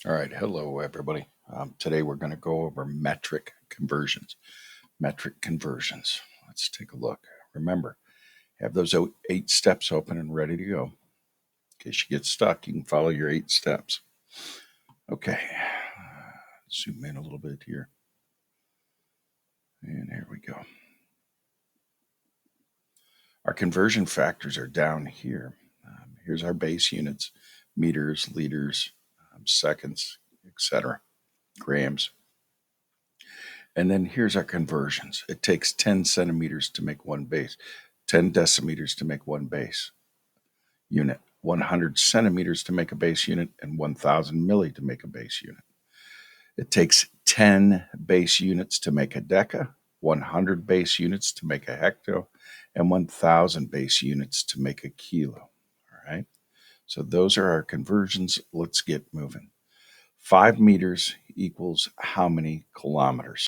All right, hello everybody. Today we're going to go over metric conversions. Metric conversions. Let's take a look. Remember, have those 8 steps open and ready to go. In case you get stuck, you can follow your 8 steps. Okay, zoom in a little bit here. And here we go. Our conversion factors are down here. Here's our base units: meters, liters, seconds, etc., grams. And then here's our conversions. It takes 10 centimeters to make one base, 10 decimeters to make one base unit, 100 centimeters to make a base unit, and 1,000 milli to make a base unit. It takes 10 base units to make a deca, 100 base units to make a hecto, and 1,000 base units to make a kilo. All right. So those are our conversions. Let's get moving. 5 meters equals how many kilometers?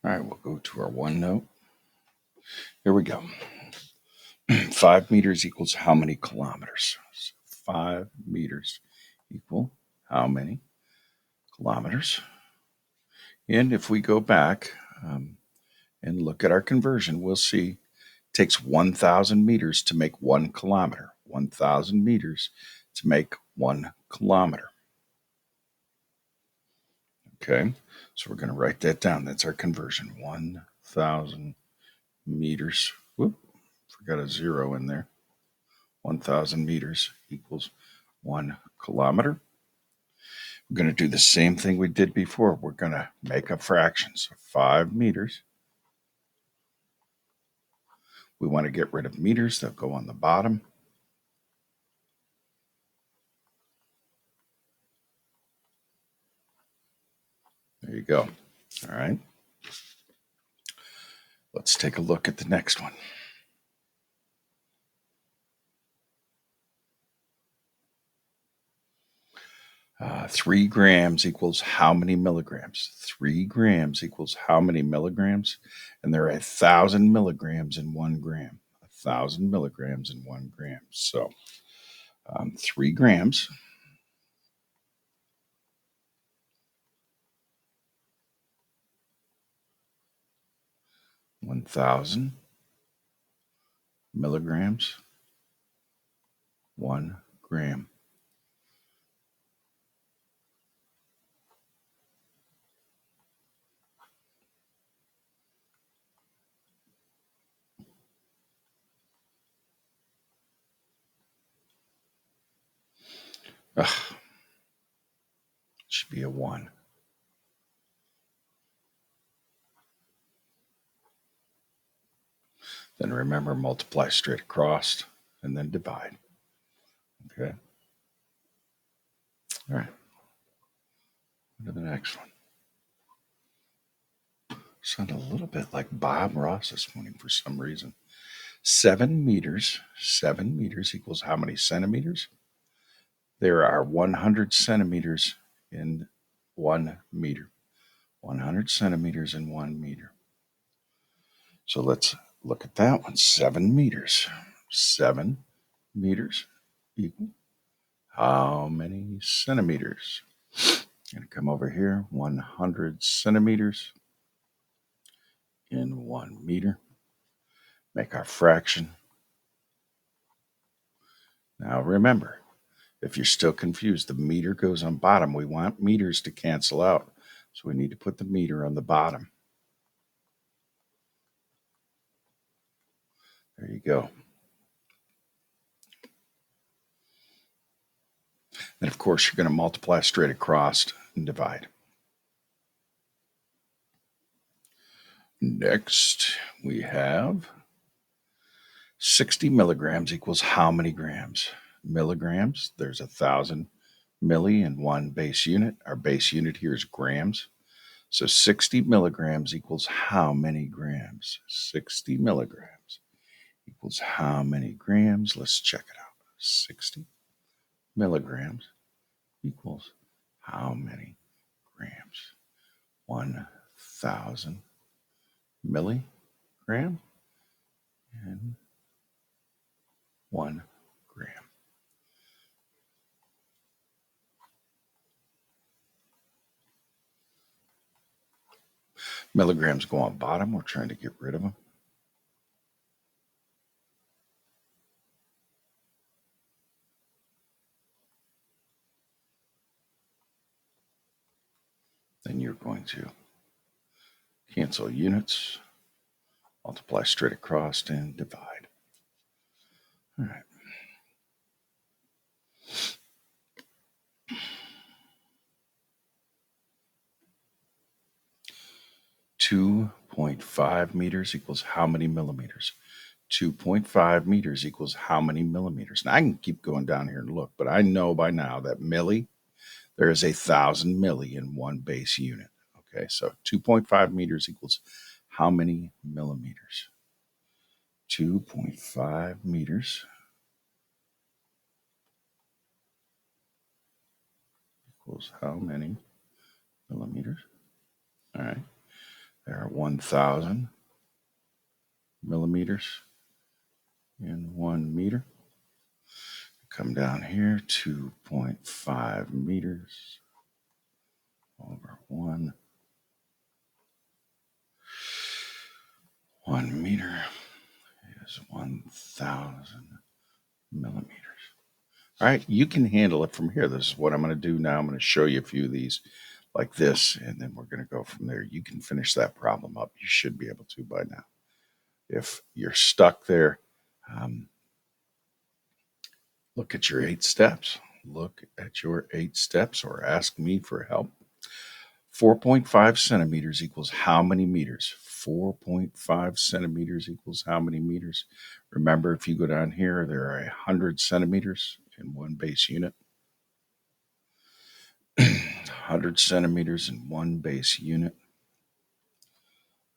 All right, we'll go to our OneNote. Here we go. 5 meters equals how many kilometers? So 5 meters equal how many kilometers? And if we go back and look at our conversion, we'll see it takes 1,000 meters to make 1 kilometer. 1,000 meters to make 1 kilometer. Okay, so we're going to write that down. That's our conversion. 1,000 meters. Whoop, forgot a zero in there. 1,000 meters equals 1 kilometer. We're going to do the same thing we did before. We're going to make a fraction. So 5 meters. We want to get rid of meters. They'll go on the bottom. There you go. All right. Let's take a look at the next one. Uh, 3 grams equals how many milligrams? 3 grams equals how many milligrams? And there are 1,000 milligrams in 1 gram. 1,000 milligrams in 1 gram. So 3 grams. (1,000) milligrams, 1 gram. Ugh, should be a 1. Then remember, multiply straight across and then divide. Okay. All right. On to the next one. Sound a little bit like Bob Ross this morning for some reason. 7 meters. 7 meters equals how many centimeters? There are 100 centimeters in 1 meter. 100 centimeters in 1 meter. So let's look at that one. 7 meters. 7 meters equal how many centimeters? Going to come over here. 100 centimeters in 1 meter. Make our fraction. Now remember, if you're still confused, the meter goes on bottom. We want meters to cancel out. So we need to put the meter on the bottom. There you go. And of course, you're going to multiply straight across and divide. Next, we have 60 milligrams equals how many grams? Milligrams, there's 1,000 milli in 1 base unit. Our base unit here is grams. So 60 milligrams equals how many grams? 60 milligrams equals how many grams? Let's check it out. 60 milligrams equals how many grams? 1,000 milligram and 1 gram. Milligrams go on bottom. We're trying to get rid of them. Then you're going to cancel units, multiply straight across, and divide. All right. 2.5 meters equals how many millimeters? 2.5 meters equals how many millimeters? Now I can keep going down here and look, but I know by now that there is 1,000 milli in one base unit. Okay, so 2.5 meters equals how many millimeters? 2.5 meters equals how many millimeters? All right, there are 1,000 millimeters in 1 meter. Come down here, 2.5 meters over 1 meter is 1,000 millimeters. All right, you can handle it from here. This is what I'm going to do now. I'm going to show you a few of these like this, and then we're going to go from there. You can finish that problem up. You should be able to by now. If you're stuck there, look at your 8 steps. Look at your 8 steps or ask me for help. 4.5 centimeters equals how many meters? 4.5 centimeters equals how many meters? Remember, if you go down here, there are 100 centimeters in one base unit. 100 centimeters in one base unit.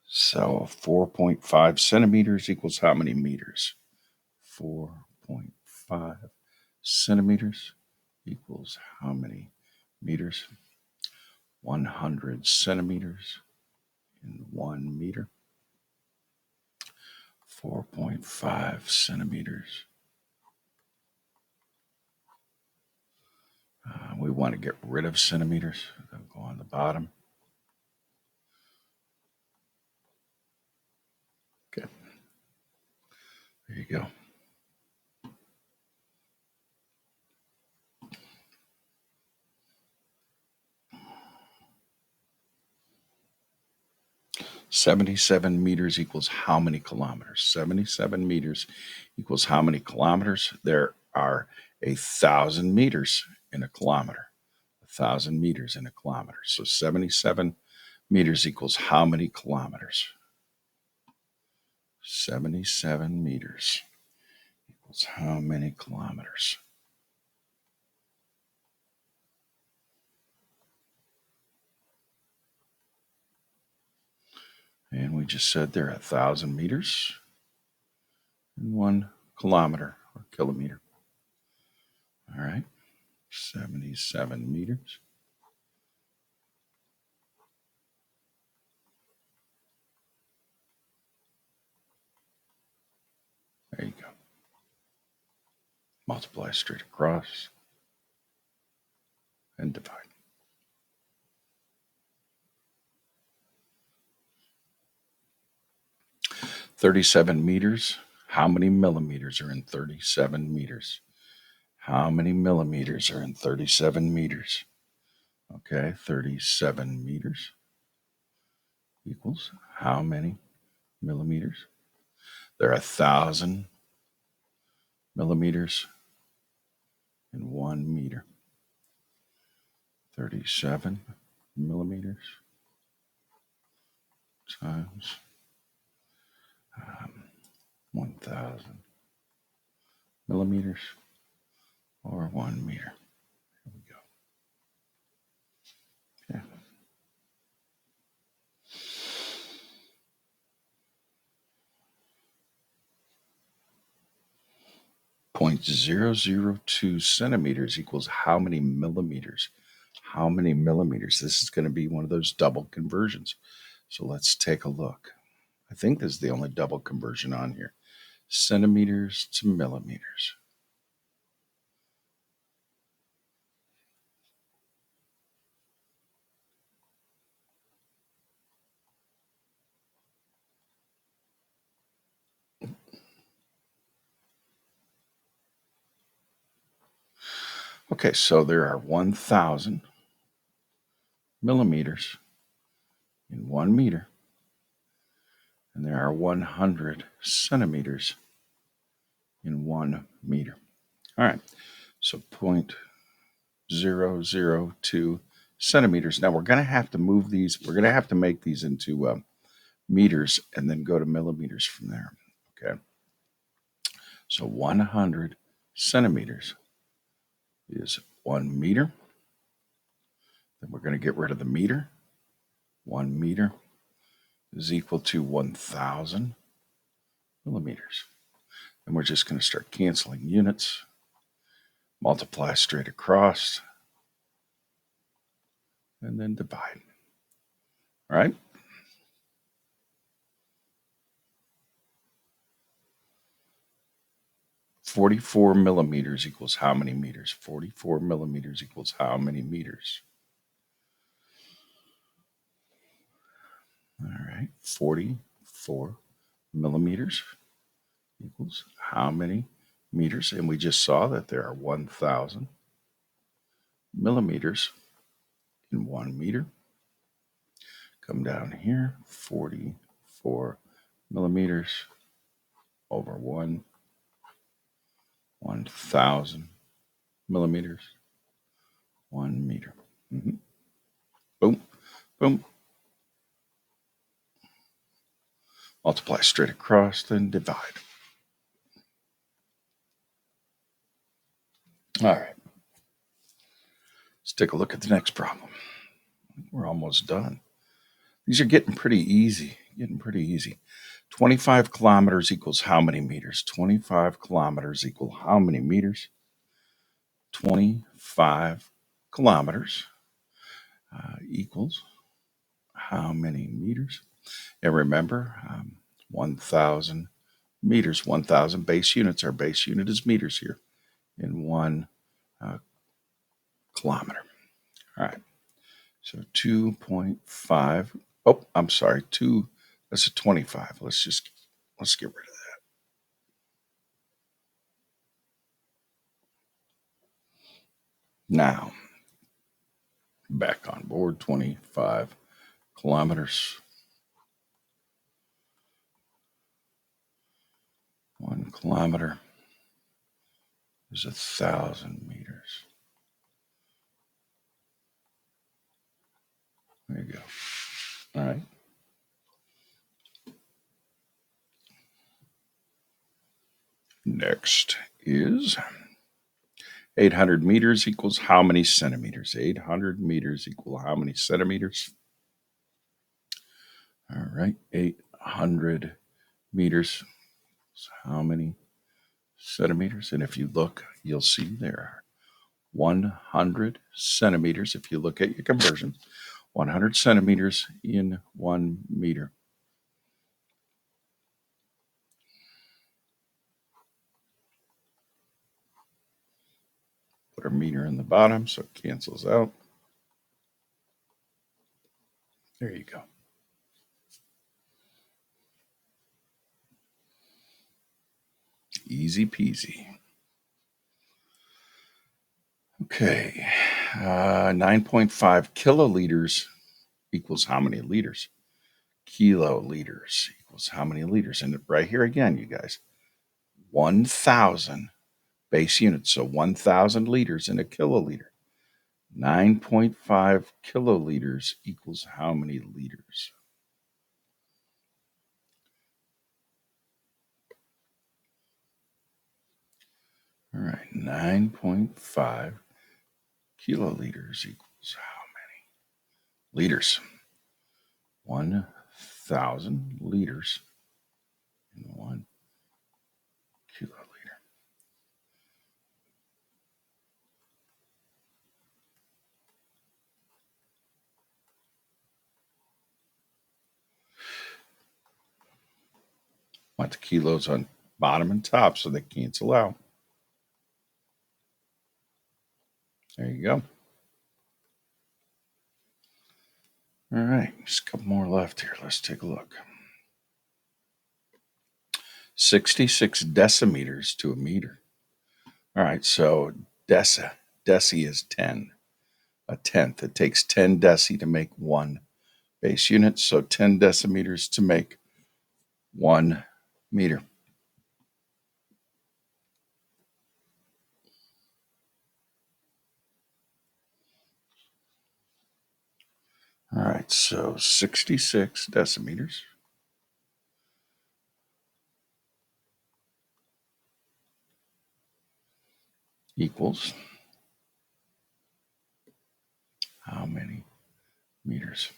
So 4.5 centimeters equals how many meters? 4.5 centimeters equals how many meters? 100 centimeters in 1 meter. 4.5 centimeters. We want to get rid of centimeters. They'll go on the bottom. Okay. There you go. "77 meters equals how many kilometers?" 77 meters equals how many kilometers? There are 1,000 meters in a kilometer. 1,000 meters in a kilometer. So 77 meters equals how many kilometers? 77 meters equals how many kilometers? And we just said there are 1,000 meters in 1 kilometer or kilometer. All right, 77 meters. There you go. Multiply straight across and divide. 37 meters. How many millimeters are in 37 meters? How many millimeters are in 37 meters? Okay, 37 meters equals how many millimeters? There are 1,000 millimeters in 1 meter. 37 millimeters times 1,000 millimeters or 1 meter. Here we go. Okay. 0.002 centimeters equals how many millimeters? How many millimeters? This is going to be one of those double conversions. So let's take a look. I think this is the only double conversion on here. Centimeters to millimeters. Okay, so there are 1,000 millimeters in 1 meter, and there are 100 centimeters in 1 meter. All right, so 0.002 centimeters. Now we're going to have to move these. We're going to have to make these into meters and then go to millimeters from there. Okay, so 100 centimeters is 1 meter. Then we're going to get rid of the meter. 1 meter is equal to 1,000 millimeters. And we're just going to start canceling units, multiply straight across, and then divide. All right? "44 millimeters equals how many meters?" 44 millimeters equals how many meters? All right, 44 millimeters equals how many meters? And we just saw that there are 1,000 millimeters in 1 meter. Come down here, 44 millimeters over 1,000 millimeters, 1 meter. Boom, boom. Multiply straight across, then divide. All right. Let's take a look at the next problem. We're almost done. These are getting pretty easy. 25 kilometers equals how many meters? 25 kilometers equal how many meters? 25 kilometers equals how many meters? And remember, 1,000 meters, 1,000 base units. Our base unit is meters here in 1 kilometer. All right. So 2.5. Oh, I'm sorry. That's a 25. Let's get rid of that. Now, back on board, 25 kilometers. 1 kilometer is 1,000 meters. There you go. All right. Next is 800 meters equals how many centimeters? 800 meters equal how many centimeters? All right. 800 meters is how many centimeters? And if you look, you'll see there are 100 centimeters. If you look at your conversions, 100 centimeters in 1 meter. Put our meter in the bottom so it cancels out. There you go. Easy peasy. Okay, 9.5 kiloliters equals how many liters? Kiloliters equals how many liters? And right here again, you guys, 1,000 base units. So 1,000 liters in a kiloliter. 9.5 kiloliters equals how many liters? All right, 9.5 kiloliters equals how many liters? 1,000 liters in 1 kiloliter. Want the kilos on bottom and top so they cancel out. There you go. All right, just a couple more left here. Let's take a look. 66 decimeters to a meter. All right, so Deci is 10, a tenth. It takes 10 deci to make 1 base unit, so 10 decimeters to make 1 meter. All right, so 66 decimeters equals how many meters?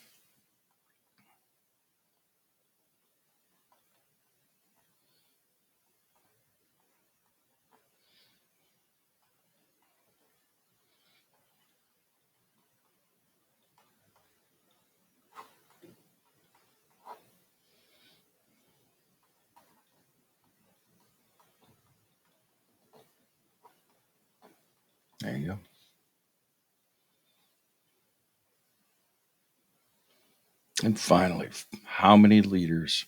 There you go. And finally, how many liters?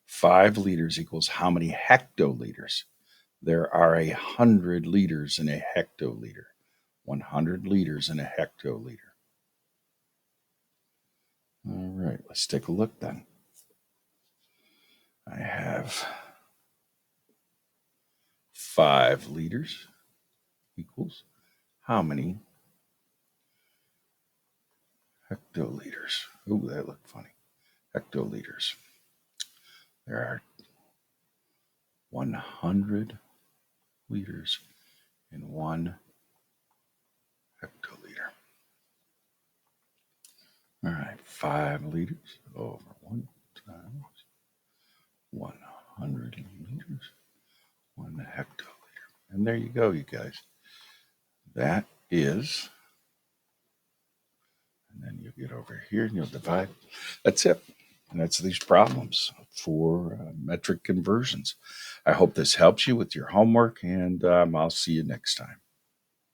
5 liters equals how many hectoliters? There are 100 liters in a hectoliter. 100 liters in a hectoliter. All right, let's take a look then. I have 5 liters equals how many hectoliters? Ooh, that looked funny. Hectoliters. There are 100 liters in 1 hectoliter. All right, 5 liters over 1 times 100 liters, 1 hectoliter. And there you go, you guys. That is, and then you get over here and you'll divide. That's it. And that's these problems for metric conversions. I hope this helps you with your homework, and I'll see you next time.